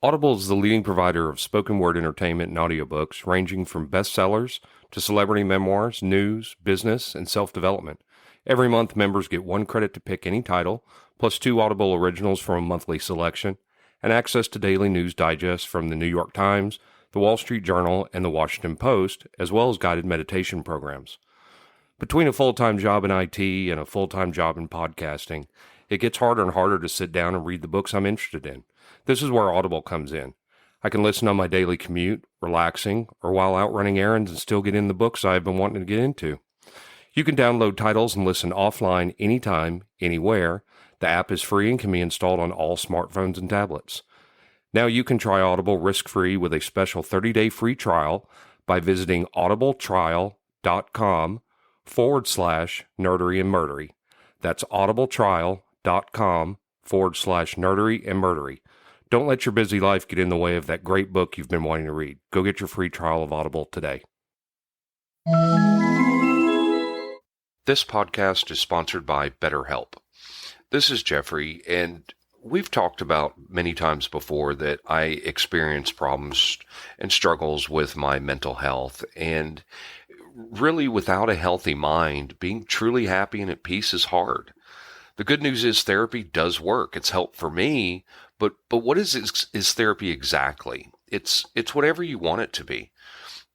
Audible is the leading provider of spoken word entertainment and audiobooks, ranging from bestsellers to celebrity memoirs, news, business, and self-development. Every month, members get 1 credit to pick any title, plus 2 Audible originals from a monthly selection, and access to daily news digests from the New York Times, the Wall Street Journal, and the Washington Post, as well as guided meditation programs. Between a full-time job in IT and a full-time job in podcasting, it gets harder and harder to sit down and read the books I'm interested in. This is where Audible comes in. I can listen on my daily commute, relaxing, or while out running errands and still get in the books I've been wanting to get into. You can download titles and listen offline anytime, anywhere. The app is free and can be installed on all smartphones and tablets. Now you can try Audible risk-free with a special 30-day free trial by visiting audibletrial.com/nerdery and murdery. That's audibletrial.com/nerdery and murdery. Don't let your busy life get in the way of that great book you've been wanting to read. Go get your free trial of Audible today. This podcast is sponsored by BetterHelp. This is Geoffrey, and we've talked about many times before that I experience problems and struggles with my mental health, and really without a healthy mind, being truly happy and at peace is hard. The good news is therapy does work. It's helped for me, but what is therapy exactly? It's whatever you want it to be.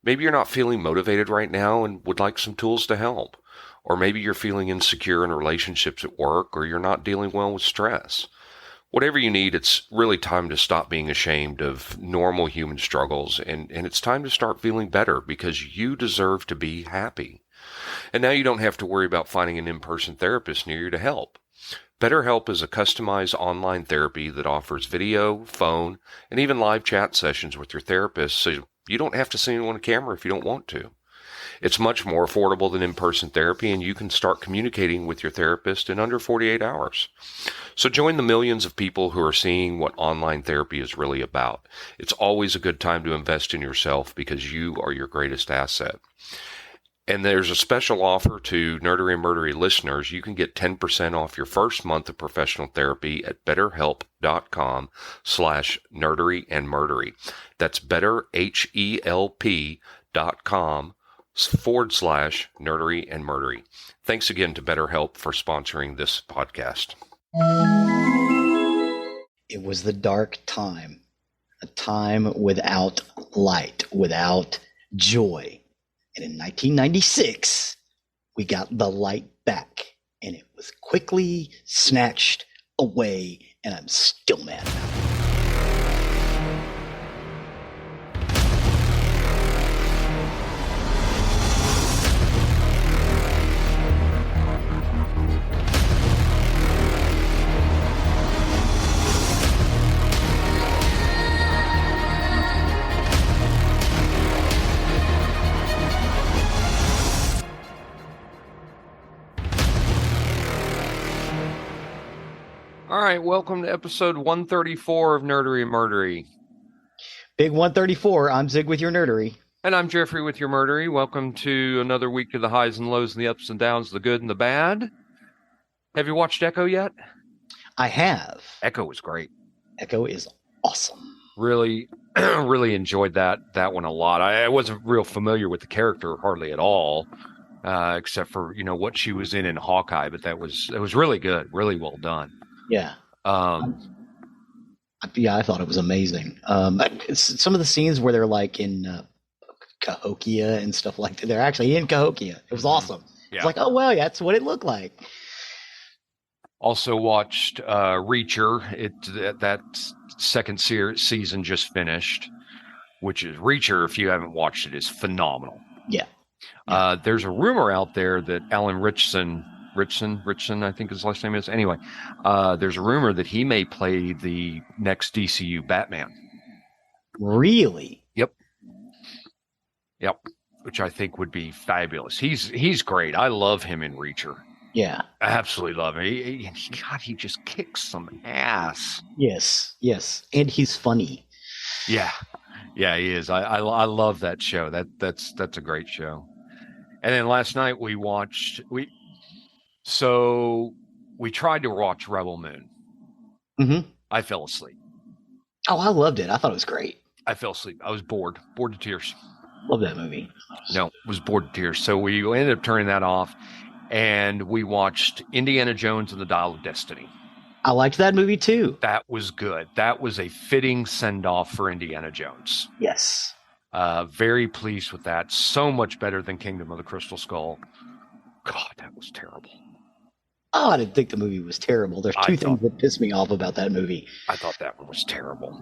Maybe you're not feeling motivated right now and would like some tools to help. Or maybe you're feeling insecure in relationships at work, or you're not dealing well with stress. Whatever you need, it's really time to stop being ashamed of normal human struggles, and it's time to start feeling better because you deserve to be happy. And now you don't have to worry about finding an in-person therapist near you to help. BetterHelp is a customized online therapy that offers video, phone, and even live chat sessions with your therapist, so you don't have to see anyone on camera if you don't want to. It's much more affordable than in-person therapy, and you can start communicating with your therapist in under 48 hours. So join the millions of people who are seeing what online therapy is really about. It's always a good time to invest in yourself because you are your greatest asset. And there's a special offer to Nerdery and Murdery listeners. You can get 10% off your first month of professional therapy at betterhelp.com/nerdery and murdery. That's betterhelp.com/nerdery and murdery. Thanks again to BetterHelp for sponsoring this podcast. It was the dark time, a time without light, without joy. And in 1996, we got the light back, and it was quickly snatched away, and I'm still mad about it. All right, welcome to episode 134 of Nerdery and Murdery. Big 134, I'm Zig with your nerdery. And I'm Geoffrey with your Murdery. Welcome to another week of the highs and lows and the ups and downs, the good and the bad. Have you watched Echo yet? I have. Echo was great. Echo is awesome. Really, really enjoyed that one a lot. I wasn't real familiar with the character hardly at all, except for what she was in Hawkeye. But it was really good, really well done. Yeah. Yeah, I thought it was amazing. Some of the scenes where they're like in Cahokia and stuff like that. They're actually in Cahokia. It was awesome. Yeah. It's like, oh well, yeah, that's what it looked like. Also watched Reacher. That second season just finished, which is Reacher. If you haven't watched it, is phenomenal. Yeah. There's a rumor out there that Alan Ritchson, I think his last name is. Anyway, there's a rumor that he may play the next DCU Batman. Really? Yep. Which I think would be fabulous. He's great. I love him in Reacher. Yeah. I absolutely love him. He just kicks some ass. Yes. And he's funny. Yeah, he is. I love that show. That's a great show. And then last night we tried to watch Rebel Moon. Mm-hmm. I fell asleep. Oh, I loved it. I thought it was great. I fell asleep. I was bored to tears. Love that movie. No, was bored to tears. So we ended up turning that off, and we watched Indiana Jones and the Dial of Destiny. I liked that movie too. That was good. That was a fitting send-off for Indiana Jones. Yes. Very pleased with that. So much better than Kingdom of the Crystal Skull. God, that was terrible. Oh, I didn't think the movie was terrible. There's two things that pissed me off about that movie. I thought that one was terrible.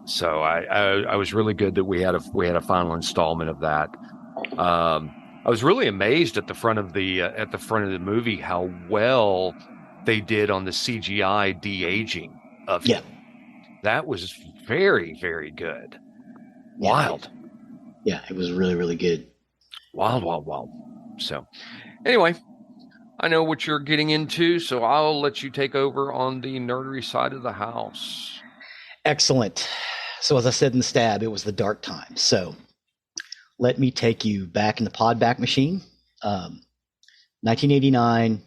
So I was really good that we had a final installment of that. I was really amazed at the front of the movie how well they did on the CGI de-aging of him. That was very, very good. Wild. Yeah, it was really, really good. Wild. So anyway, I know what you're getting into, so I'll let you take over on the nerdery side of the house. Excellent. So as I said in the stab, it was the dark time. So let me take you back in the pod back machine. 1989,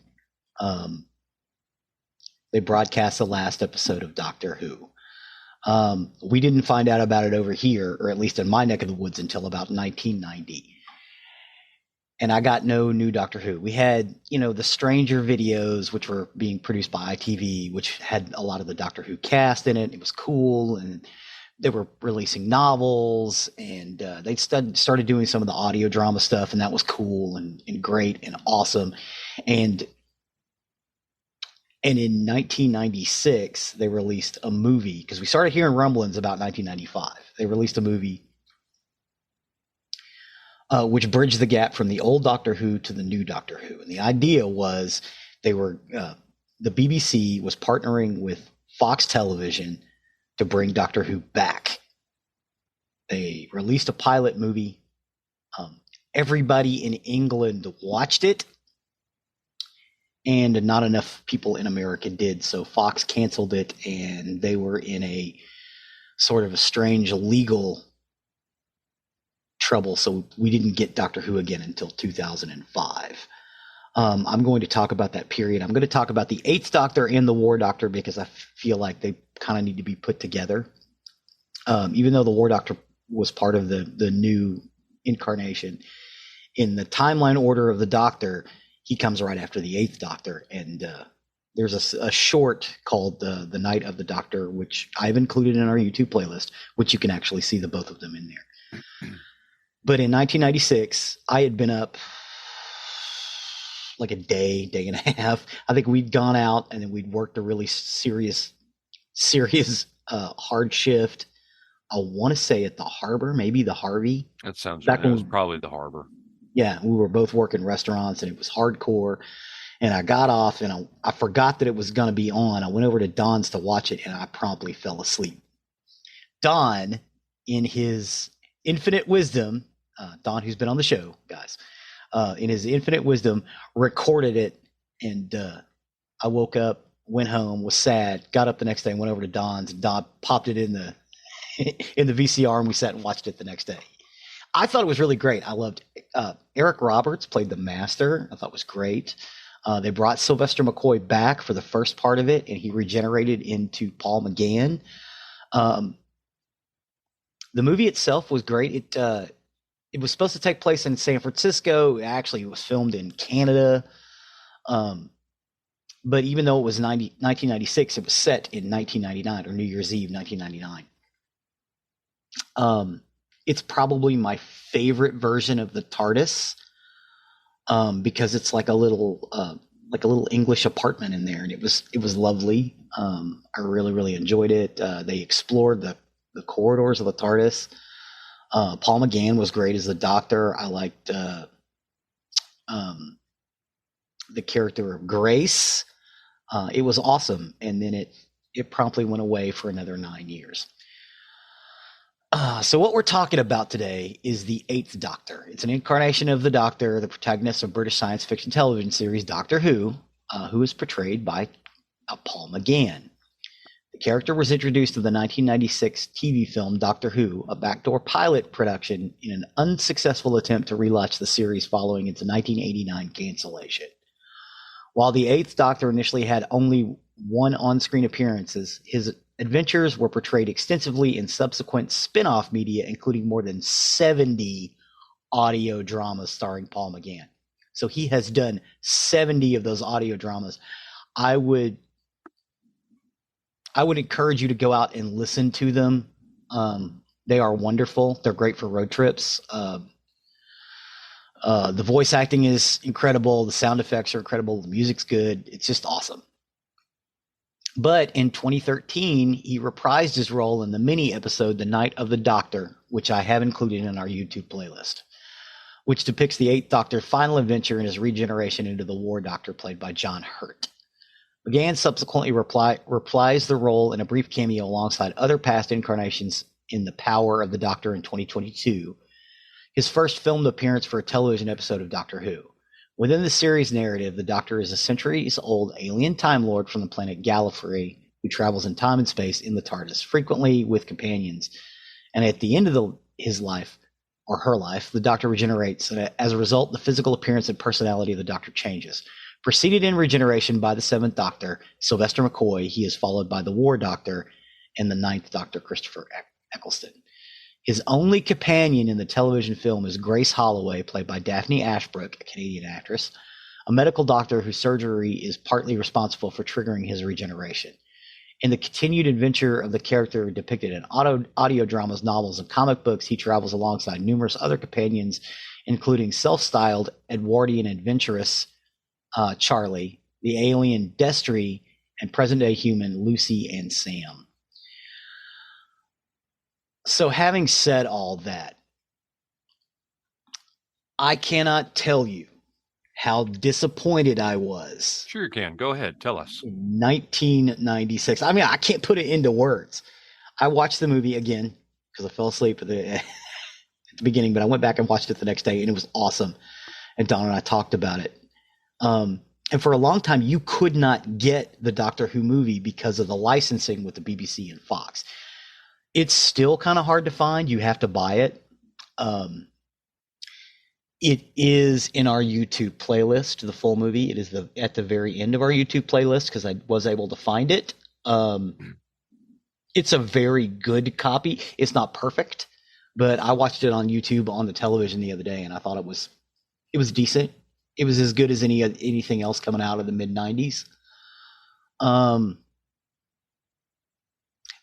they broadcast the last episode of Doctor Who. We didn't find out about it over here, or at least in my neck of the woods, until about 1990. And I got no new Doctor Who. We had, the Stranger videos, which were being produced by ITV, which had a lot of the Doctor Who cast in it. It was cool, and they were releasing novels, and they started doing some of the audio drama stuff, and that was cool and great and awesome. And in 1996, they released a movie, because we started hearing rumblings about 1995. They released a movie which bridged the gap from the old Doctor Who to the new Doctor Who. And the idea was the BBC was partnering with Fox Television to bring Doctor Who back. They released a pilot movie. Everybody in England watched it, and not enough people in America did. So Fox canceled it, and they were in a sort of a strange legal trouble. So we didn't get Doctor Who again until 2005. I'm going to talk about that period. I'm going to talk about the Eighth Doctor and the War Doctor, because I feel like they kind of need to be put together. Even though the War Doctor was part of the new incarnation, in the timeline order of the Doctor, he comes right after the Eighth Doctor. And there's a short called The Night of the Doctor, which I've included in our YouTube playlist, which you can actually see the both of them in there. But in 1996, I had been up like a day and a half. I think we'd gone out, and then we'd worked a really serious hard shift. I want to say at the Harbor, maybe the Harvey. That sounds right. It was probably the Harbor. Yeah, we were both working restaurants, and it was hardcore. And I got off, and I forgot that it was going to be on. I went over to Don's to watch it, and I promptly fell asleep. Don, in his infinite wisdom, Don, who's been on the show, guys, in his infinite wisdom, recorded it. And I woke up, went home, was sad, got up the next day, and went over to Don's. And Don popped it in the VCR, and we sat and watched it the next day. I thought it was really great. I loved Eric Roberts played the Master. I thought it was great. They brought Sylvester McCoy back for the first part of it, and he regenerated into Paul McGann. The movie itself was great. It was supposed to take place in San Francisco. Actually, it was filmed in Canada. But even though it was 1996, it was set in 1999, or New Year's Eve, 1999. It's probably my favorite version of the TARDIS, because it's like a little English apartment in there, and it was lovely. I really, really enjoyed it. They explored the corridors of the TARDIS. Paul McGann was great as the Doctor. I liked the character of Grace. It was awesome, and then it promptly went away for another 9 years. So what we're talking about today is the Eighth Doctor. It's an incarnation of the Doctor, the protagonist of British science fiction television series Doctor Who is portrayed by Paul McGann. The character was introduced to the 1996 TV film Doctor Who, a backdoor pilot production, in an unsuccessful attempt to relaunch the series following its 1989 cancellation. While the Eighth Doctor initially had only one on-screen appearance, his adventures were portrayed extensively in subsequent spin-off media, including more than 70 audio dramas starring Paul McGann. So he has done 70 of those audio dramas. I would encourage you to go out and listen to them. They are wonderful. They're great for road trips. The voice acting is incredible. The sound effects are incredible. The music's good. It's just awesome. But in 2013, he reprised his role in the mini episode The Night of the Doctor, which I have included in our YouTube playlist, which depicts the Eighth Doctor's final adventure and his regeneration into the War Doctor, played by John Hurt. McGann subsequently reprised the role in a brief cameo alongside other past incarnations in The Power of the Doctor in 2022, his first filmed appearance for a television episode of Doctor Who. Within the series narrative, the Doctor is a centuries-old alien Time Lord from the planet Gallifrey who travels in time and space in the TARDIS, frequently with companions. And at the end of his life, or her life, the Doctor regenerates, and as a result, the physical appearance and personality of the Doctor changes. Preceded in regeneration by the Seventh Doctor, Sylvester McCoy, he is followed by the War Doctor and the Ninth Doctor, Christopher Eccleston. His only companion in the television film is Grace Holloway, played by Daphne Ashbrook, a Canadian actress, a medical doctor whose surgery is partly responsible for triggering his regeneration. In the continued adventure of the character depicted in audio dramas, novels, and comic books, he travels alongside numerous other companions, including self-styled Edwardian adventuress Charlie, the alien Destry, and present-day human Lucy and Sam. So having said all that, I cannot tell you how disappointed I was. Sure you can. Go ahead. Tell us. In 1996. I mean, I can't put it into words. I watched the movie again because I fell asleep at the beginning, but I went back and watched it the next day, and it was awesome. And Don and I talked about it. And for a long time, you could not get the Doctor Who movie because of the licensing with the BBC and Fox. It's still kind of hard to find. You have to buy it. It is in our YouTube playlist, the full movie. It is at the very end of our YouTube playlist because I was able to find it. It's a very good copy. It's not perfect, but I watched it on YouTube on the television the other day, and I thought it was decent. It was as good as anything else coming out of the mid-90s.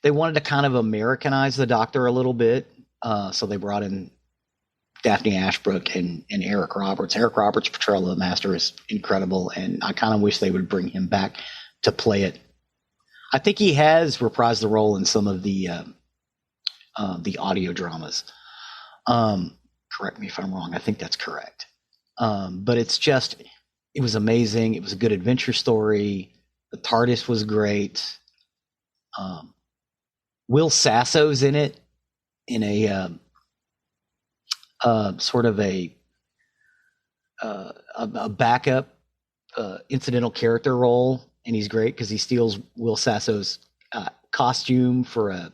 They wanted to kind of Americanize the Doctor a little bit, so they brought in Daphne Ashbrook and Eric Roberts. Eric Roberts' portrayal of the Master is incredible, and I kind of wish they would bring him back to play it. I think he has reprised the role in some of the audio dramas. Correct me if I'm wrong. I think that's correct. But it was amazing. It was a good adventure story. The TARDIS was great. Will Sasso's in it in a sort of a backup incidental character role, and he's great because he steals Will Sasso's costume for a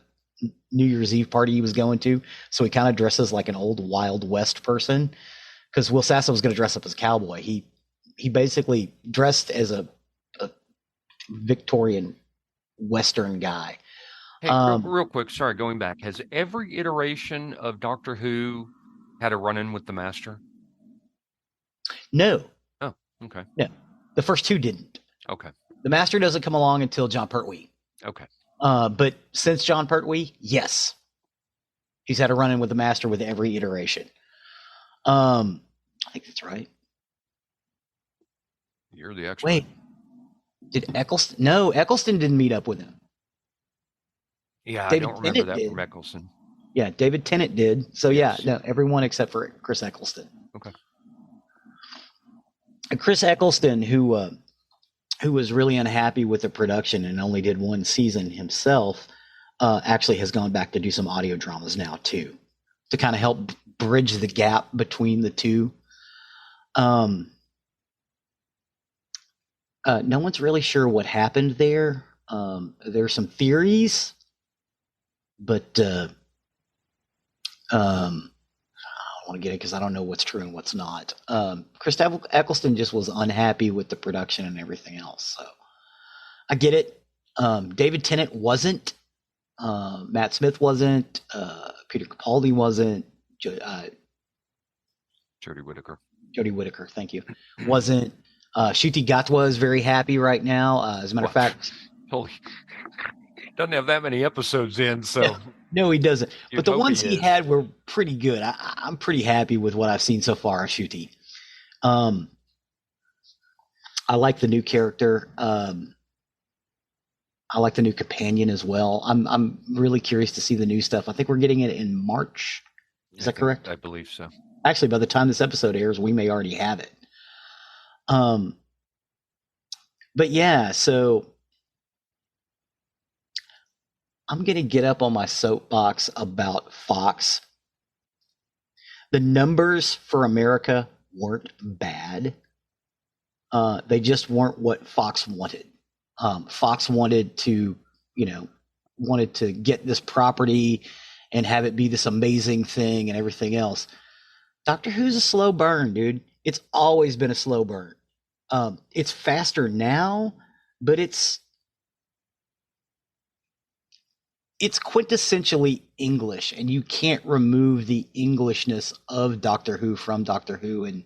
New Year's Eve party he was going to. So he kind of dresses like an old Wild West person because Will Sasso was going to dress up as a cowboy. He basically dressed as a Victorian Western guy. Hey, real quick, sorry, going back. Has every iteration of Doctor Who had a run-in with the Master? No. Oh, okay. No. The first two didn't. Okay. The Master doesn't come along until Jon Pertwee. Okay. But since Jon Pertwee, yes. He's had a run-in with the Master with every iteration. I think that's right. You're the expert. Wait. Did Eccleston? No, Eccleston didn't meet up with him. Yeah, David I don't remember Tennant that did. from Eccleston. Yeah, David Tennant did. So Yes. yeah, no, everyone except for Chris Eccleston. Okay. And Chris Eccleston, who was really unhappy with the production and only did one season himself, actually has gone back to do some audio dramas now too, to kind of help bridge the gap between the two. No one's really sure what happened there. There's some theories, but I don't want to get it because I don't know what's true and what's not. Chris Eccleston just was unhappy with the production and everything else. So I get it. David Tennant wasn't. Matt Smith wasn't. Peter Capaldi wasn't. Jodie Whittaker. Jodie Whittaker, thank you. Wasn't. Ncuti Gatwa is very happy right now. As a matter of fact, Holy, doesn't have that many episodes in, so no, he doesn't. But the ones he had were pretty good. I'm pretty happy with what I've seen so far of Ncuti. I like the new character. I like the new companion as well. I'm really curious to see the new stuff. I think we're getting it in March. Is that correct? I believe so. Actually, by the time this episode airs, we may already have it. But yeah, so I'm going to get up on my soapbox about Fox. The numbers for America weren't bad. They just weren't what Fox wanted. Fox wanted to get this property and have it be this amazing thing and everything else. Doctor Who's a slow burn, dude. It's always been a slow burn. It's faster now, but it's quintessentially English, and you can't remove the Englishness of Doctor Who from Doctor Who, and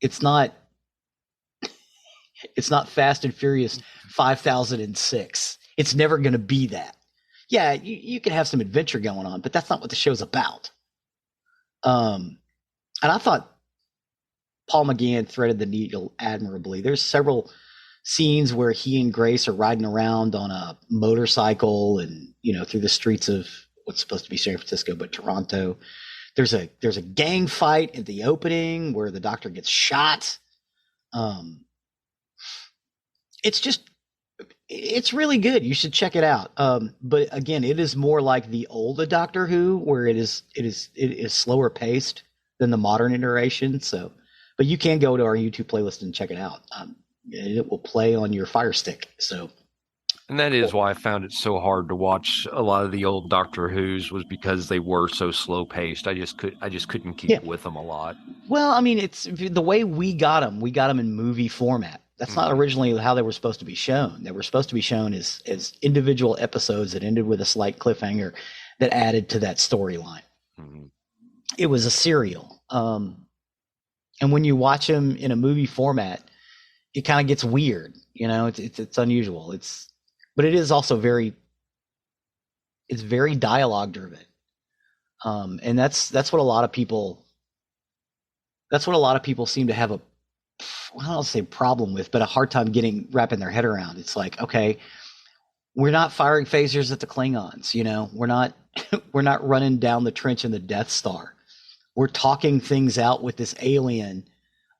it's not Fast and Furious 5006. It's never going to be that. Yeah, you can have some adventure going on, but that's not what the show's about. And I thought Paul McGann threaded the needle admirably. There's several scenes where he and Grace are riding around on a motorcycle and, through the streets of what's supposed to be San Francisco, but Toronto. There's a gang fight at the opening where the Doctor gets shot. It's really good. You should check it out. But again, it is more like the old Doctor Who, where it is slower paced than the modern iteration. So, but you can go to our YouTube playlist and check it out. It will play on your Fire Stick. So, and that is why I found it so hard to watch a lot of the old Doctor Who's, was because they were so slow paced. I just couldn't keep with them a lot. Well, I mean, it's the way we got them. We got them in movie format. That's not originally how they were supposed to be shown. They were supposed to be shown as individual episodes that ended with a slight cliffhanger that added to that storyline. Mm-hmm. It was a serial. And when you watch them in a movie format, it kind of gets weird. It's unusual. But it is also very dialogue driven. And that's what a lot of people seem to have I don't say problem with, but a hard time wrapping their head around. It's like, okay, we're not firing phasers at the Klingons, we're not running down the trench in the Death Star. We're talking things out with this alien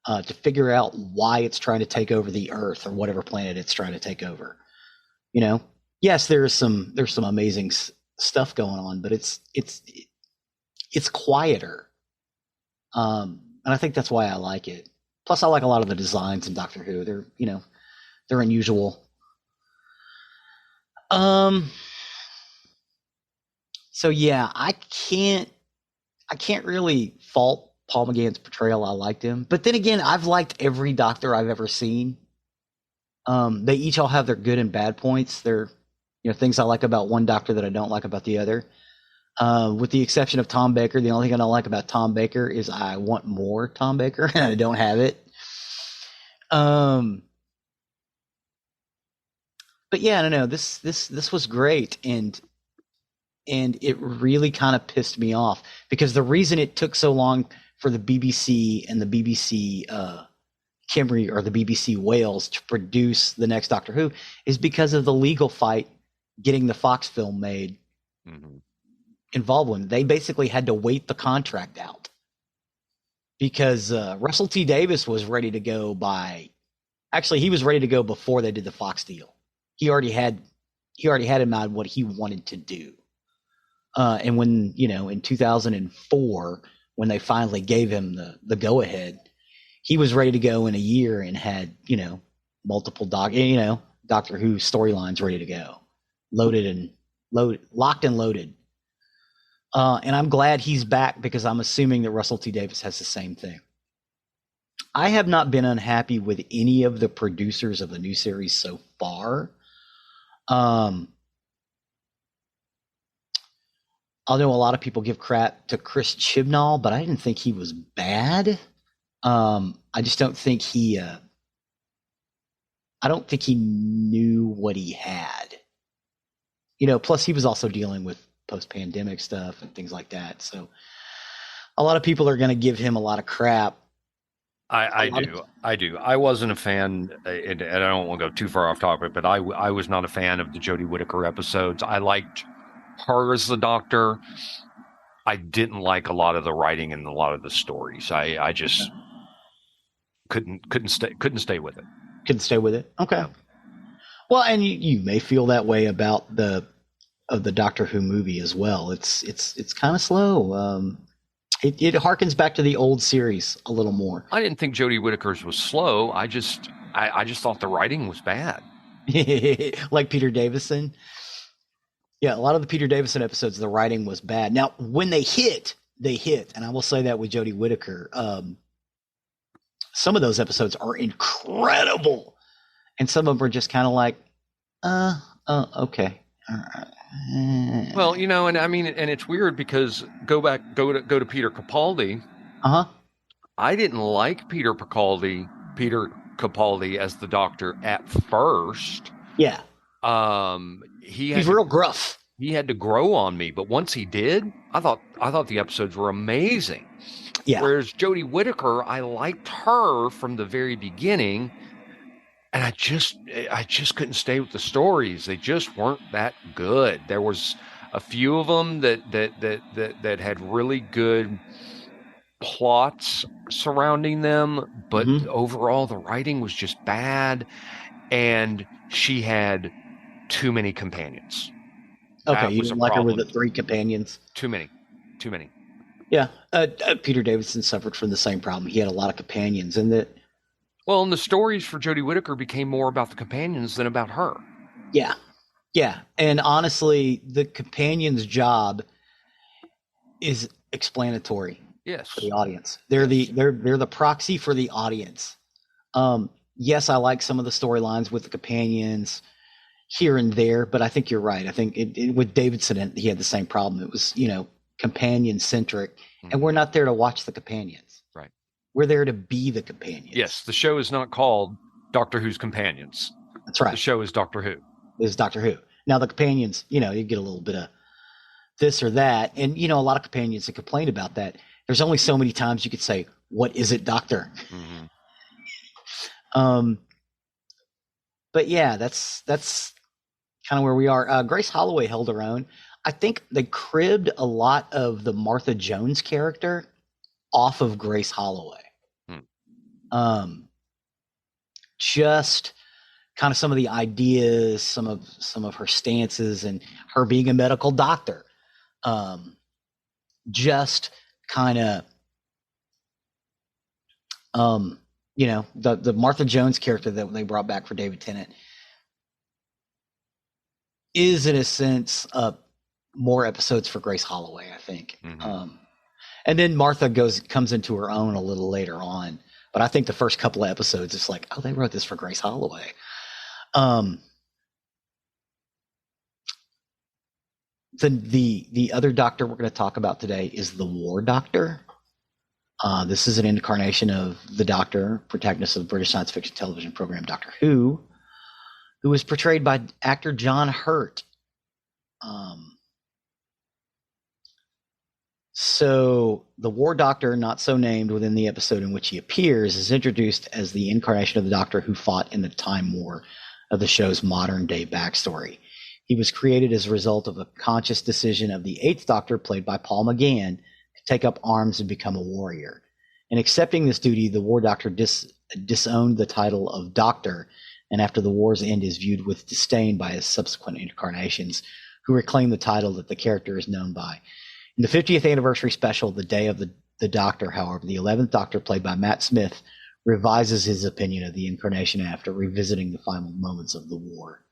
to figure out why it's trying to take over the Earth or whatever planet it's trying to take over. Yes, there's some amazing stuff going on, but it's quieter. And I think that's why I like it. Plus, I like a lot of the designs in Doctor Who. They're unusual. So yeah, I can't really fault Paul McGann's portrayal. I liked him, but then again, I've liked every Doctor I've ever seen. They each all have their good and bad points. They're things I like about one Doctor that I don't like about the other. With the exception of Tom Baker, the only thing I don't like about Tom Baker is I want more Tom Baker, and I don't have it. But yeah, I don't know. This was great, and it really kind of pissed me off, because the reason it took so long for the BBC and the BBC Cymru or the BBC Wales to produce the next Doctor Who is because of the legal fight getting the Fox film made. Mm-hmm. Involved with. They basically had to wait the contract out because Russell T Davies was ready to go he was ready to go before they did the Fox deal. He already had in mind what he wanted to do. And when, in 2004, when they finally gave him the go ahead, he was ready to go in a year and had, multiple Doctor Who storylines ready to go, locked and loaded. And I'm glad he's back, because I'm assuming that Russell T Davies has the same thing. I have not been unhappy with any of the producers of the new series so far. I know a lot of people give crap to Chris Chibnall, but I didn't think he was bad. I just don't think he knew what he had. Plus he was also dealing with post-pandemic stuff and things like that. So a lot of people are going to give him a lot of crap. I do. I wasn't a fan, and I don't want to go too far off topic, but I was not a fan of the Jodie Whittaker episodes. I liked her as the Doctor. I didn't like a lot of the writing and a lot of the stories. I just couldn't stay with it. Couldn't stay with it. Okay. Yeah. Well, and you may feel that way about the Doctor Who movie as well. It's kind of slow. It harkens back to the old series a little more. I didn't think Jodie Whittaker's was slow. I just thought the writing was bad. Like Peter Davison. Yeah, a lot of the Peter Davison episodes, the writing was bad. Now, when they hit, and I will say that with Jodie Whittaker. Some of those episodes are incredible, and some of them are just kind of like, okay. Well, and I mean, and it's weird because go to Peter Capaldi. I didn't like Peter Capaldi as the Doctor at first. Yeah. He's real gruff. He had to grow on me, but once he did, I thought the episodes were amazing. Yeah. Whereas Jodie Whittaker, I liked her from the very beginning, and I just couldn't stay with the stories. They just weren't that good. There was a few of them that had really good plots surrounding them, but overall the writing was just bad, and she had too many companions. Okay, you didn't like her with the 3 companions? Too many. Yeah, Peter Davison suffered from the same problem. He had a lot of companions, and the stories for Jodie Whittaker became more about the companions than about her. Yeah, and honestly, the companion's job is explanatory. Yes, for the audience. They're the proxy for the audience. Yes, I like some of the storylines with the companions here and there, but I think you're right. I think with Davidson, he had the same problem. It was companion centric, and we're not there to watch the companions. Right. We're there to be the companions. Yes, the show is not called Doctor Who's Companions. That's right. The show is Doctor Who. Is Doctor Who. Now the companions, you get a little bit of this or that, and a lot of companions that complain about that. There's only so many times you could say, "What is it, Doctor?" But yeah, that's kind of where we are. Grace Holloway held her own. I think they cribbed a lot of the Martha Jones character off of Grace Holloway. Just kind of some of the ideas, some of her stances, and her being a medical doctor. Just kind of, the Martha Jones character that they brought back for David Tennant is, in a sense, more episodes for Grace Holloway, I think. And then Martha comes into her own a little later on. But I think the first couple of episodes, it's like, oh, they wrote this for Grace Holloway. The other Doctor we're going to talk about today is the War Doctor. This is an incarnation of the Doctor, protagonist of the British science fiction television program Doctor Who was portrayed by actor John Hurt. So the War Doctor, not so named within the episode in which he appears, is introduced as the incarnation of the Doctor who fought in the Time War of the show's modern-day backstory. He was created as a result of a conscious decision of the Eighth Doctor, played by Paul McGann, to take up arms and become a warrior. In accepting this duty, the War Doctor disowned the title of Doctor, and after the war's end is viewed with disdain by his subsequent incarnations, who reclaim the title that the character is known by. In the 50th anniversary special, The Day of the Doctor, however, the 11th Doctor, played by Matt Smith, revises his opinion of the incarnation after revisiting the final moments of the war.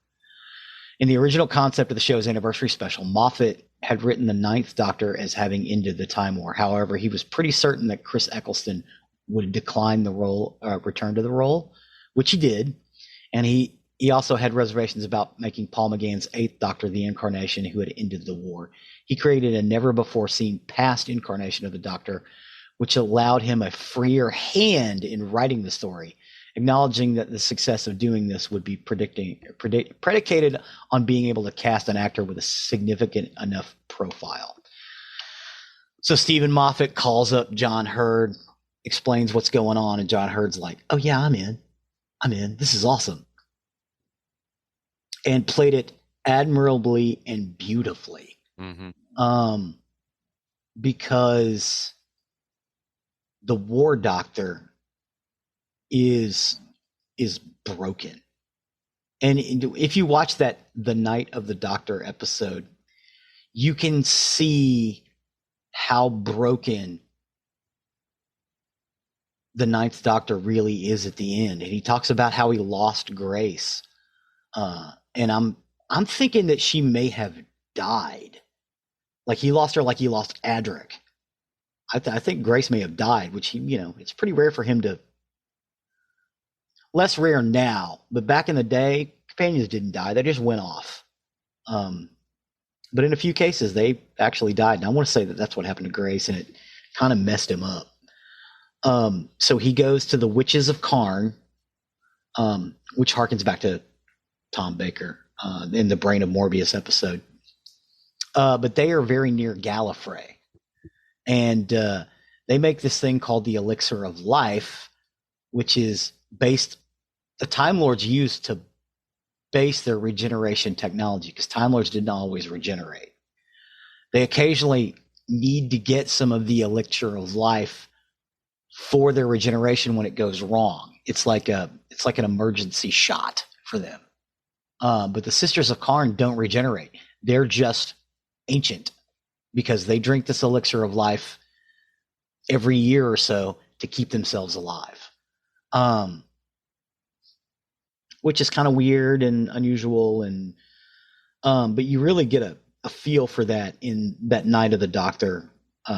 In the original concept of the show's anniversary special, Moffat had written the 9th Doctor as having ended the Time War. However, he was pretty certain that Chris Eccleston would decline the role, return to the role, which he did, and he he also had reservations about making Paul McGann's Eighth Doctor the incarnation who had ended the war. He created a never-before-seen past incarnation of the Doctor, which allowed him a freer hand in writing the story, acknowledging that the success of doing this would be predicated on being able to cast an actor with a significant enough profile. So Stephen Moffat calls up John Hurd, explains what's going on, and John Hurd's like, "Oh yeah, I'm in. This is awesome." And played it admirably and beautifully. Mm-hmm. Because the War Doctor is broken. And if you watch that The Night of the Doctor episode, you can see how broken the Ninth Doctor really is at the end. And he talks about how he lost Grace. And I'm thinking that she may have died. Like he lost her like he lost Adric. I think Grace may have died, which it's pretty rare for him to. Less rare now, but back in the day, companions didn't die; they just went off. But in a few cases, they actually died, and I want to say that that's what happened to Grace, and it kind of messed him up. So he goes to the Witches of Karn, which harkens back to Tom Baker in the Brain of Morbius episode. But they are very near Gallifrey. And they make this thing called the Elixir of Life, which is based, the Time Lords used to base their regeneration technology, because Time Lords didn't always regenerate. They occasionally need to get some of the Elixir of Life for their regeneration when it goes wrong. It's like an emergency shot for them. But the Sisters of Karn don't regenerate. They're just ancient, because they drink this Elixir of Life every year or so to keep themselves alive. Which is kind of weird and unusual, and but you really get a feel for that in that Night of the Doctor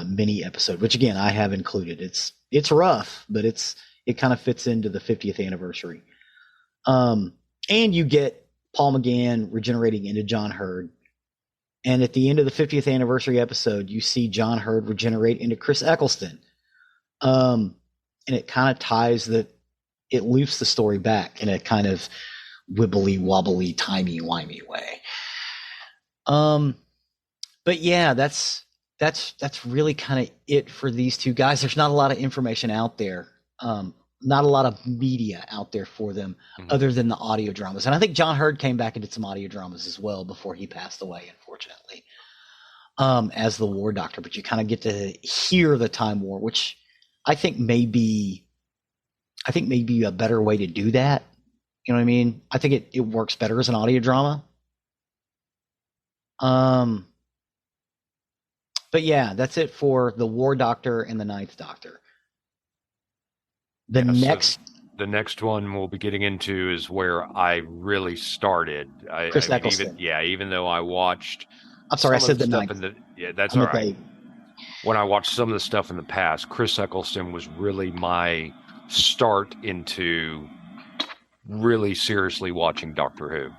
mini episode, which again I have included. It's rough, but it kind of fits into the 50th anniversary. And you get Paul McGann regenerating into John Hurd. And at the end of the 50th anniversary episode, you see John Hurd regenerate into Chris Eccleston. And it kind of it loops the story back in a kind of wibbly wobbly, timey-wimey way. But yeah, that's really kind of it for these two guys. There's not a lot of information out there. Not a lot of media out there for them, other than the audio dramas. And I think John Hurd came back and did some audio dramas as well before he passed away, unfortunately, as the War Doctor. But you kind of get to hear the Time War, which I think may be a better way to do that. You know what I mean? I think it works better as an audio drama. But yeah, that's it for the War Doctor and the Ninth Doctor. The next one we'll be getting into is where I really started. Chris Eccleston. Even though I watched. I'm sorry, I said the ninth. That's all right. When I watched some of the stuff in the past, Chris Eccleston was really my start into really seriously watching Doctor Who.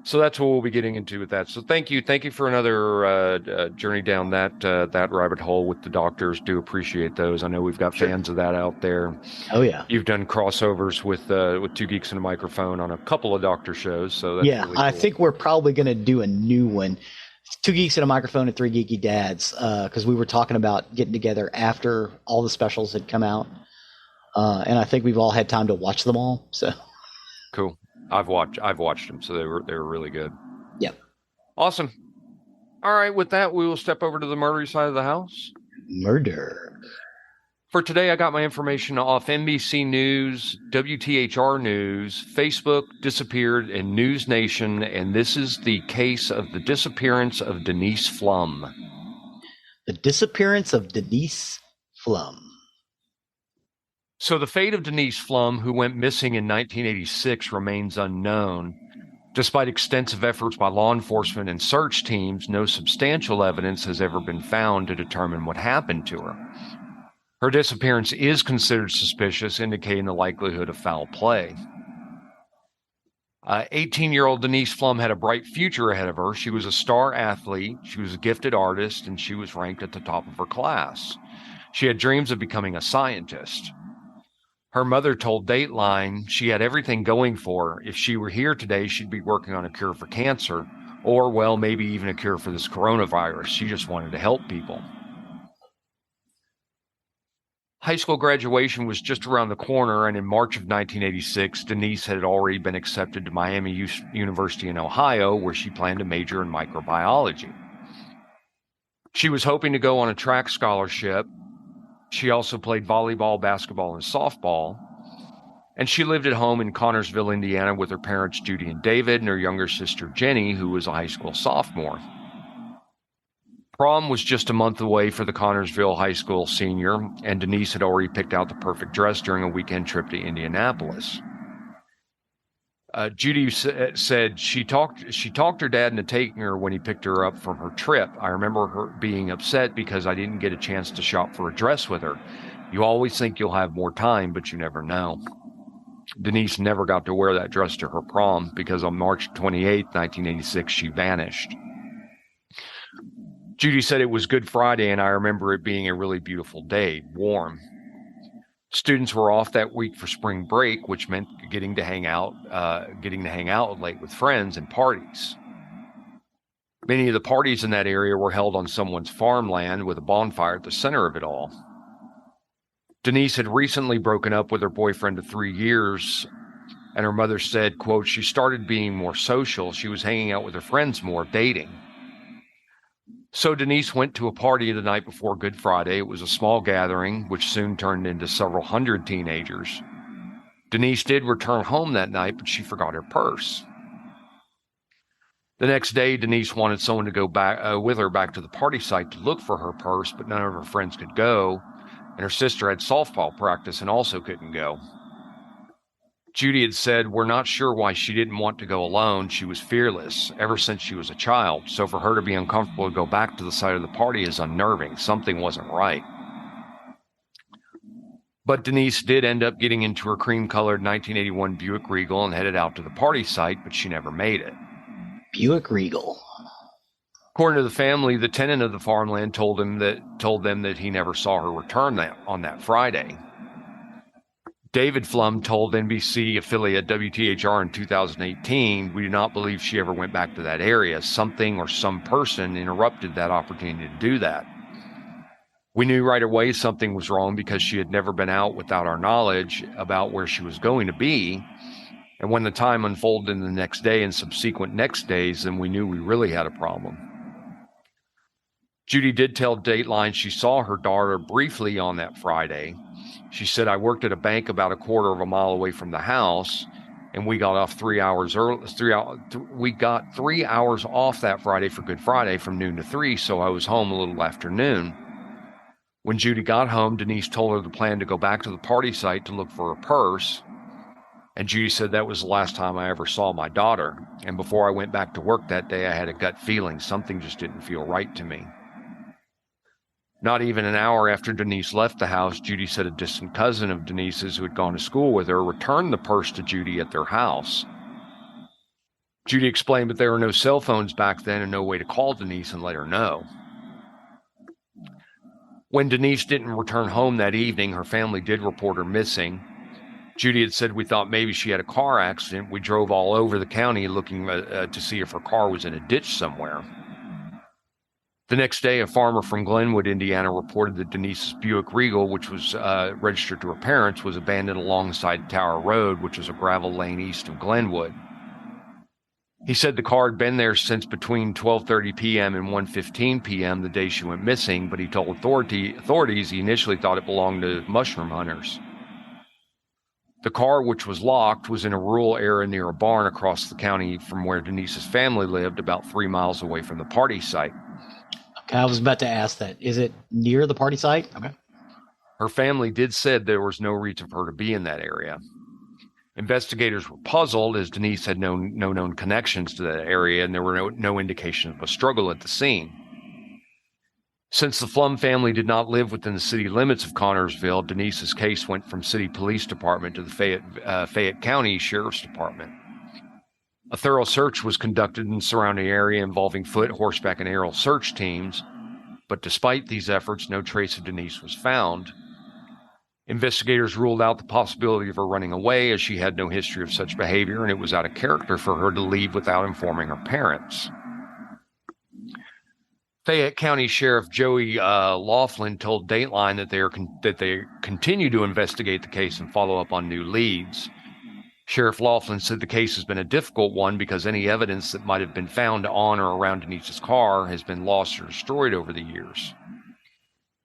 So that's what we'll be getting into with that. So thank you for another journey down that rabbit hole with the Doctors. Do appreciate those. I know we've got fans of that out there. Oh yeah, you've done crossovers with Two Geeks and a Microphone on a couple of Doctor shows. So that's really cool. I think we're probably going to do a new one. Two Geeks and a Microphone and Three Geeky Dads, because we were talking about getting together after all the specials had come out, and I think we've all had time to watch them all. So cool. I've watched them, so they were really good. Yep. Awesome. All right, with that, we will step over to the murdery side of the house. Murder. For today, I got my information off NBC News, WTHR News, Facebook, Disappeared, and News Nation, and this is the case of the disappearance of Denise Pflum. The disappearance of Denise Pflum. So the fate of Denise Pflum, who went missing in 1986, remains unknown. Despite extensive efforts by law enforcement and search teams, no substantial evidence has ever been found to determine what happened to her. Her disappearance is considered suspicious, indicating the likelihood of foul play. 18-year-old Denise Pflum had a bright future ahead of her. She was a star athlete, she was a gifted artist, and she was ranked at the top of her class. She had dreams of becoming a scientist. Her mother told Dateline she had everything going for her. If she were here today, she'd be working on a cure for cancer, or, well, maybe even a cure for this coronavirus. She just wanted to help people. High school graduation was just around the corner, and in March of 1986, Denise had already been accepted to Miami University in Ohio, where she planned to major in microbiology. She was hoping to go on a track scholarship. She also played volleyball, basketball, and softball. And she lived at home in Connersville, Indiana, with her parents, Judy and David, and her younger sister, Jenny, who was a high school sophomore. Prom was just a month away for the Connersville High School senior, and Denise had already picked out the perfect dress during a weekend trip to Indianapolis. Judy said she talked her dad into taking her when he picked her up from her trip. I remember her being upset because I didn't get a chance to shop for a dress with her. You always think you'll have more time, but you never know. Denise never got to wear that dress to her prom because on March 28, 1986, she vanished. Judy said it was Good Friday, and I remember it being a really beautiful day, warm. Students were off that week for spring break, which meant getting to hang out late with friends and parties. Many of the parties in that area were held on someone's farmland with a bonfire at the center of it all. Denise had recently broken up with her boyfriend of 3 years, and her mother said, quote, she started being more social. She was hanging out with her friends more, dating. So Denise went to a party the night before Good Friday. It was a small gathering, which soon turned into several hundred teenagers. Denise did return home that night, but she forgot her purse. The next day, Denise wanted someone to go back with her back to the party site to look for her purse, but none of her friends could go, and her sister had softball practice and also couldn't go. Judy had said, we're not sure why she didn't want to go alone. She was fearless ever since she was a child, so for her to be uncomfortable to go back to the site of the party is unnerving. Something wasn't right. But Denise did end up getting into her cream-colored 1981 Buick Regal and headed out to the party site, but she never made it. Buick Regal. According to the family, the tenant of the farmland told them that he never saw her return on that Friday. David Pflum told NBC affiliate WTHR in 2018, we do not believe she ever went back to that area. Something or some person interrupted that opportunity to do that. We knew right away something was wrong because she had never been out without our knowledge about where she was going to be. And when the time unfolded in the next day and subsequent next days, then we knew we really had a problem. Judy did tell Dateline she saw her daughter briefly on that Friday. She said, I worked at a bank about a quarter of a mile away from the house, and we got off 3 hours early. We got 3 hours off that Friday for Good Friday from noon to 3, so I was home a little after noon. When Judy got home, Denise told her the plan to go back to the party site to look for her purse, and Judy said that was the last time I ever saw my daughter, and before I went back to work that day, I had a gut feeling something just didn't feel right to me. Not even an hour after Denise left the house, Judy said a distant cousin of Denise's who had gone to school with her returned the purse to Judy at their house. Judy explained that there were no cell phones back then and no way to call Denise and let her know. When Denise didn't return home that evening, her family did report her missing. Judy had said, we thought maybe she had a car accident. We drove all over the county looking to see if her car was in a ditch somewhere. The next day, a farmer from Glenwood, Indiana, reported that Denise's Buick Regal, which was registered to her parents, was abandoned alongside Tower Road, which was a gravel lane east of Glenwood. He said the car had been there since between 12:30 p.m. and 1:15 p.m. the day she went missing, but he told authorities he initially thought it belonged to mushroom hunters. The car, which was locked, was in a rural area near a barn across the county from where Denise's family lived, about 3 miles away from the party site. Okay, I was about to ask that. Is it near the party site? Okay. Her family did said there was no reason for her to be in that area. Investigators were puzzled as Denise had no known connections to that area, and there were no indication of a struggle at the scene. Since the Pflum family did not live within the city limits of Connersville, Denise's case went from City Police Department to the Fayette County Sheriff's Department. A thorough search was conducted in the surrounding area involving foot, horseback, and aerial search teams, but despite these efforts, no trace of Denise was found. Investigators ruled out the possibility of her running away, as she had no history of such behavior, and it was out of character for her to leave without informing her parents. Fayette County Sheriff Joey Laughlin told Dateline that they continue to investigate the case and follow up on new leads. Sheriff Laughlin said the case has been a difficult one because any evidence that might have been found on or around Denise's car has been lost or destroyed over the years.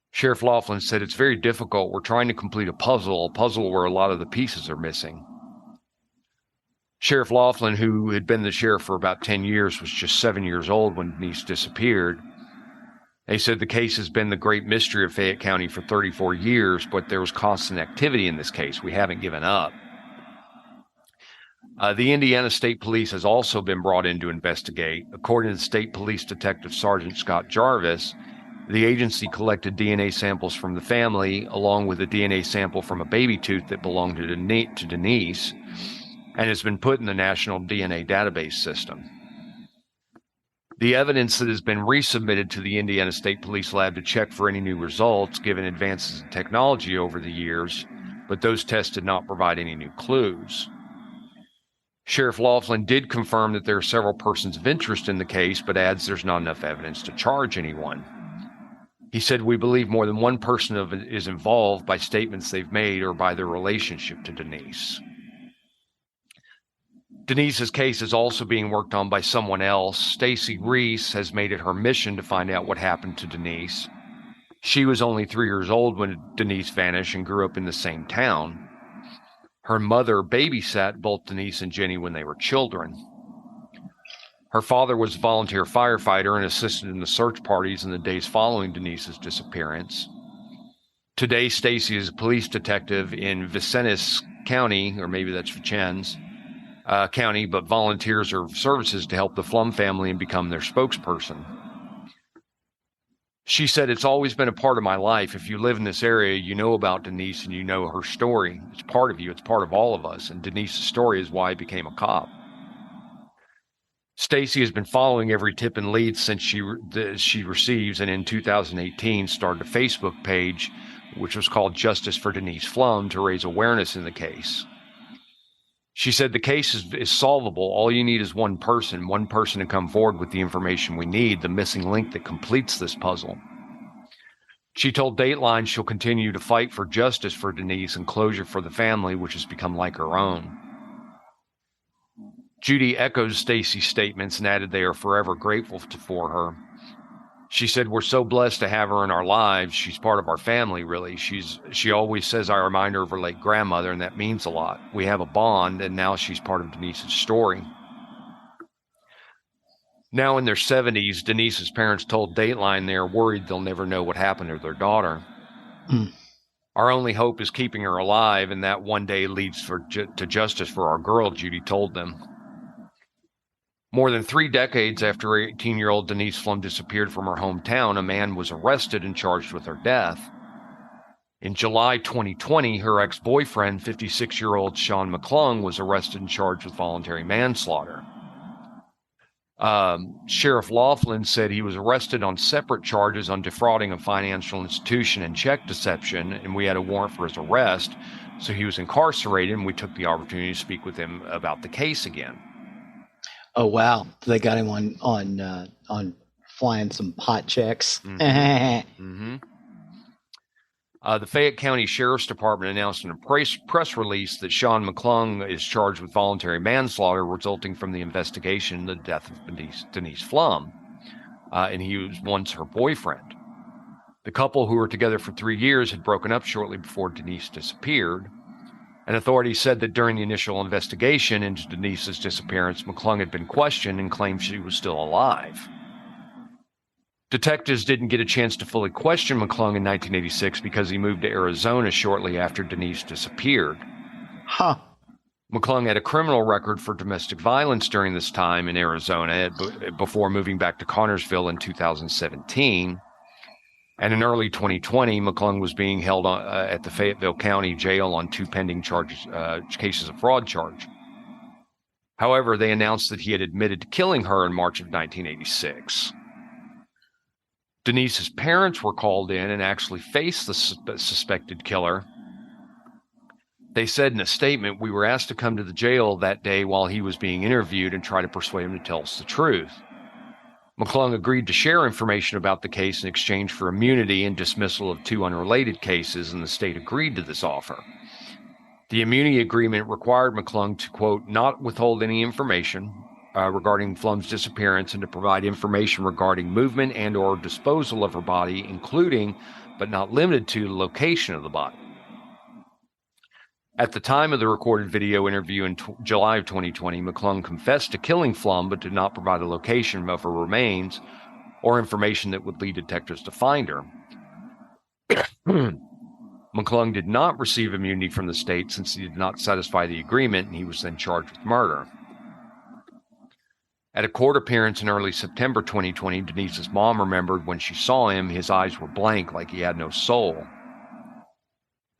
Sheriff Laughlin said it's very difficult. We're trying to complete a puzzle where a lot of the pieces are missing. Sheriff Laughlin, who had been the sheriff for about 10 years, was just 7 years old when Denise disappeared. They said the case has been the great mystery of Fayette County for 34 years, but there was constant activity in this case. We haven't given up. The Indiana State Police has also been brought in to investigate. According to State Police Detective Sergeant Scott Jarvis, the agency collected DNA samples from the family, along with a DNA sample from a baby tooth that belonged to Denise, and has been put in the National DNA Database System. The evidence that has been resubmitted to the Indiana State Police Lab to check for any new results, given advances in technology over the years, but those tests did not provide any new clues. Sheriff Laughlin did confirm that there are several persons of interest in the case, but adds there's not enough evidence to charge anyone. He said, "We believe more than one person is involved by statements they've made or by their relationship to Denise." Denise's case is also being worked on by someone else. Stacy Reese has made it her mission to find out what happened to Denise. She was only 3 years old when Denise vanished and grew up in the same town. Her mother babysat both Denise and Jenny when they were children. Her father was a volunteer firefighter and assisted in the search parties in the days following Denise's disappearance. Today, Stacy is a police detective in Vincennes County, or maybe that's Vincennes County, but volunteers her services to help the Pflum family and become their spokesperson. She said, "It's always been a part of my life. If you live in this area, you know about Denise and you know her story. It's part of you. It's part of all of us. And Denise's story is why I became a cop." Stacy has been following every tip and lead since she receives, and in 2018 started a Facebook page, which was called Justice for Denise Pflum, to raise awareness in the case. She said the case is solvable. All you need is one person to come forward with the information we need, the missing link that completes this puzzle. She told Dateline she'll continue to fight for justice for Denise and closure for the family, which has become like her own. Judy echoes Stacy's statements and added they are forever grateful for her. She said, "We're so blessed to have her in our lives. She's part of our family, really. She always says I remind her of her late grandmother, and that means a lot. We have a bond, and now she's part of Denise's story." Now in their 70s, Denise's parents told Dateline they are worried they'll never know what happened to their daughter. "Our only hope is keeping her alive, and that one day leads to justice for our girl," Judy told them. More than 3 decades after 18-year-old Denise Pflum disappeared from her hometown, a man was arrested and charged with her death. In July 2020, her ex-boyfriend, 56-year-old Sean McClung, was arrested and charged with voluntary manslaughter. Sheriff Laughlin said he was arrested on separate charges on defrauding a financial institution and check deception, and we had a warrant for his arrest, so he was incarcerated, and we took the opportunity to speak with him about the case again. Oh wow! They got him on flying some hot checks. The Fayette County Sheriff's Department announced in a press release that Sean McClung is charged with voluntary manslaughter resulting from the investigation into the death of Denise Pflum, and he was once her boyfriend. The couple, who were together for 3 years, had broken up shortly before Denise disappeared. And authorities said that during the initial investigation into Denise's disappearance, McClung had been questioned and claimed she was still alive. Detectives didn't get a chance to fully question McClung in 1986 because he moved to Arizona shortly after Denise disappeared. McClung had a criminal record for domestic violence during this time in Arizona before moving back to Connersville in 2017. And in early 2020, McClung was being held at the Fayetteville County Jail on 2 pending cases of fraud charge. However, they announced that he had admitted to killing her in March of 1986. Denise's parents were called in and actually faced the suspected killer. They said in a statement, "We were asked to come to the jail that day while he was being interviewed and try to persuade him to tell us the truth." McClung agreed to share information about the case in exchange for immunity and dismissal of 2 unrelated cases, and the state agreed to this offer. The immunity agreement required McClung to, quote, "not withhold any information regarding Pflum's disappearance and to provide information regarding movement and or disposal of her body, including, but not limited to, the location of the body." At the time of the recorded video interview in July of 2020, McClung confessed to killing Pflum, but did not provide a location of her remains or information that would lead detectives to find her. McClung did not receive immunity from the state since he did not satisfy the agreement, and he was then charged with murder. At a court appearance in early September 2020, Denise's mom remembered when she saw him, his eyes were blank, like he had no soul.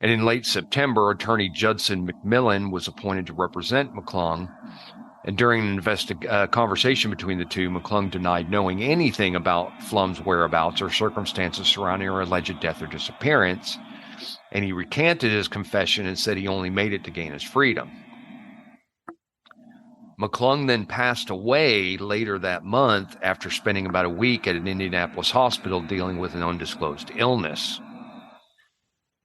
And in late September, attorney Judson McMillan was appointed to represent McClung. And during an conversation between the two, McClung denied knowing anything about Pflum's whereabouts or circumstances surrounding her alleged death or disappearance. And he recanted his confession and said he only made it to gain his freedom. McClung then passed away later that month after spending about a week at an Indianapolis hospital dealing with an undisclosed illness.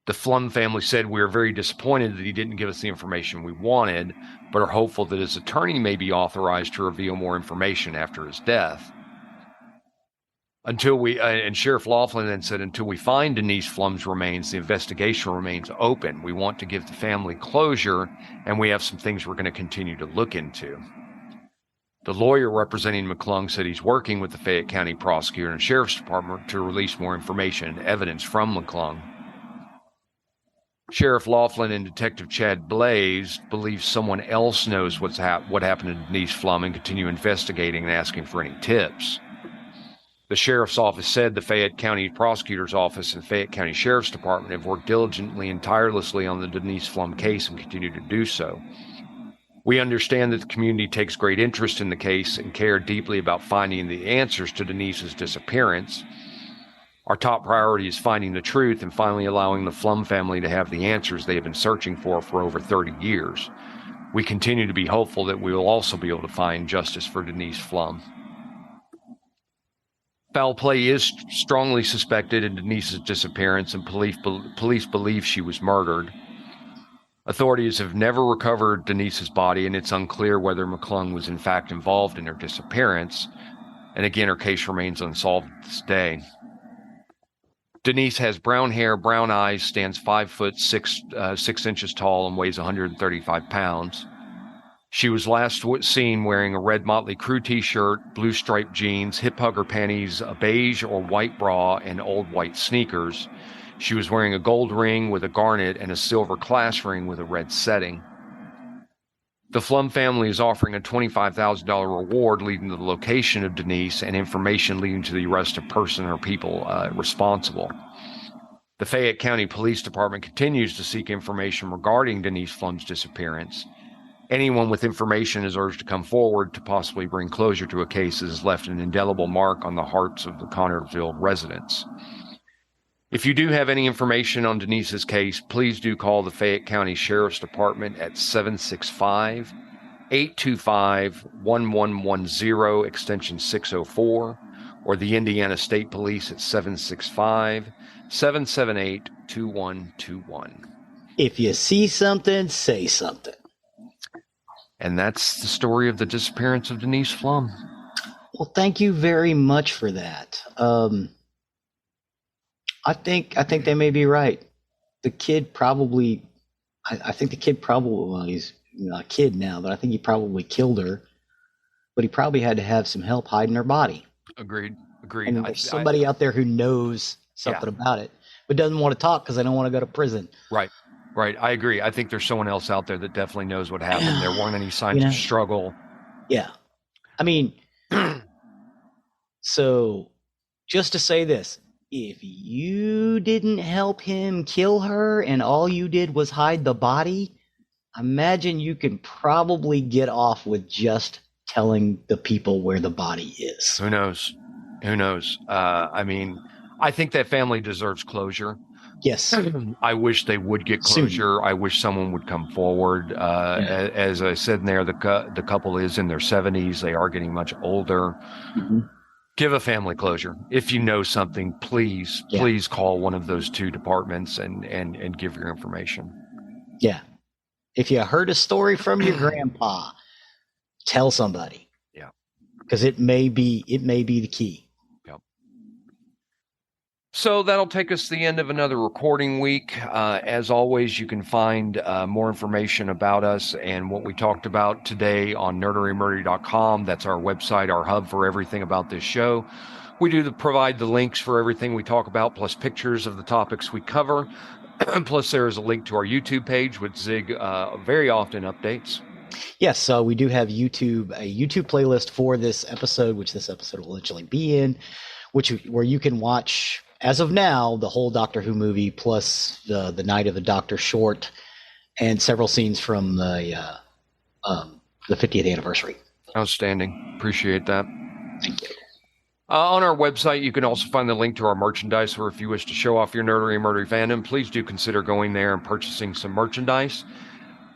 The Pflum family said, "We are very disappointed that he didn't give us the information we wanted, but are hopeful that his attorney may be authorized to reveal more information after his death." And Sheriff Laughlin then said, "Until we find Denise Pflum's remains, the investigation remains open. We want to give the family closure, and we have some things we're going to continue to look into." The lawyer representing McClung said he's working with the Fayette County Prosecutor and Sheriff's Department to release more information and evidence from McClung. Sheriff Laughlin and Detective Chad Blaze believe someone else knows what happened to Denise Pflum and continue investigating and asking for any tips. The Sheriff's Office said the Fayette County Prosecutor's Office and Fayette County Sheriff's Department have worked diligently and tirelessly on the Denise Pflum case and continue to do so. "We understand that the community takes great interest in the case and care deeply about finding the answers to Denise's disappearance. Our top priority is finding the truth and finally allowing the Pflum family to have the answers they have been searching for over 30 years. We continue to be hopeful that we will also be able to find justice for Denise Pflum." Foul play is strongly suspected in Denise's disappearance, and police believe she was murdered. Authorities have never recovered Denise's body, and it's unclear whether McClung was in fact involved in her disappearance. And again, her case remains unsolved to this day. Denise has brown hair, brown eyes, stands 5 foot 6 inches tall, and weighs 135 pounds. She was last seen wearing a red Motley Crue t-shirt, blue striped jeans, hip hugger panties, a beige or white bra, and old white sneakers. She was wearing a gold ring with a garnet and a silver class ring with a red setting. The Pflum family is offering a $25,000 reward leading to the location of Denise and information leading to the arrest of person or people responsible. The Fayette County Police Department continues to seek information regarding Denise Pflum's disappearance. Anyone with information is urged to come forward to possibly bring closure to a case that has left an indelible mark on the hearts of the Connersville residents. If you do have any information on Denise's case, please do call the Fayette County Sheriff's Department at 765-825-1110, extension 604, or the Indiana State Police at 765-778-2121. If you see something, say something. And that's the story of the disappearance of Denise Pflum. Well, thank you very much for that. I think they may be right. The kid probably, I think the kid probably, well, he's a kid now, but I think he probably killed her. But he probably had to have some help hiding her body. Agreed. And there's somebody out there who knows something about it, but doesn't want to talk because they don't want to go to prison. Right. I agree. I think there's someone else out there that definitely knows what happened. There weren't any signs of struggle. Yeah. I mean, so just to say this, if you didn't help him kill her and all you did was hide the body, imagine you can probably get off with just telling the people where the body is. Who knows? Who knows? I mean, I think that family deserves closure. Yes. I wish they would get closure. I wish someone would come forward. Yeah. As I said in there, the couple is in their 70s. They are getting much older. Mm-hmm. Give a family closure. If you know something, please call one of those two departments and give your information. Yeah. If you heard a story from your grandpa, tell somebody. Yeah. Because it may be the key. Yep. So that'll take us to the end of another recording week. As always, you can find more information about us and what we talked about today on nerdarymurdy.com. That's our website, our hub for everything about this show. We do provide the links for everything we talk about, plus pictures of the topics we cover. Plus, there is a link to our YouTube page, which Zig very often updates. Yes, so we do have a YouTube playlist for this episode, which this episode will eventually be in, where you can watch, as of now, the whole Doctor Who movie, plus the Night of the Doctor short, and several scenes from the 50th anniversary. Outstanding. Appreciate that. Thank you. On our website, you can also find the link to our merchandise, or if you wish to show off your Nerdery Murdery fandom, please do consider going there and purchasing some merchandise.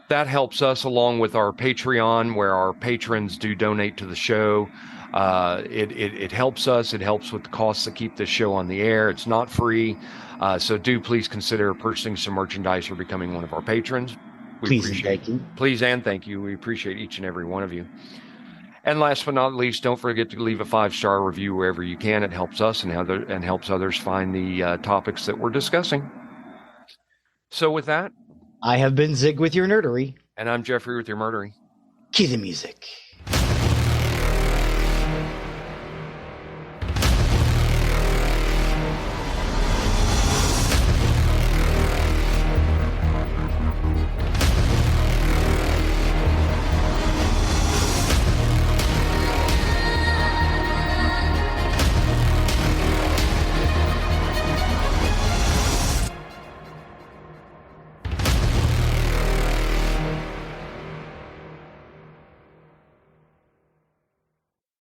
That helps us, along with our Patreon, where our patrons do donate to the show. It helps us. It helps with the costs to keep this show on the air. It's not free. So do please consider purchasing some merchandise or becoming one of our patrons. Please and thank you. Please and thank you. We appreciate each and every one of you. And last but not least, don't forget to leave a 5-star review wherever you can. It helps us and helps others find the topics that we're discussing. So with that, I have been Zig with your nerdery. And I'm Geoffrey with your murdery. Cue the music.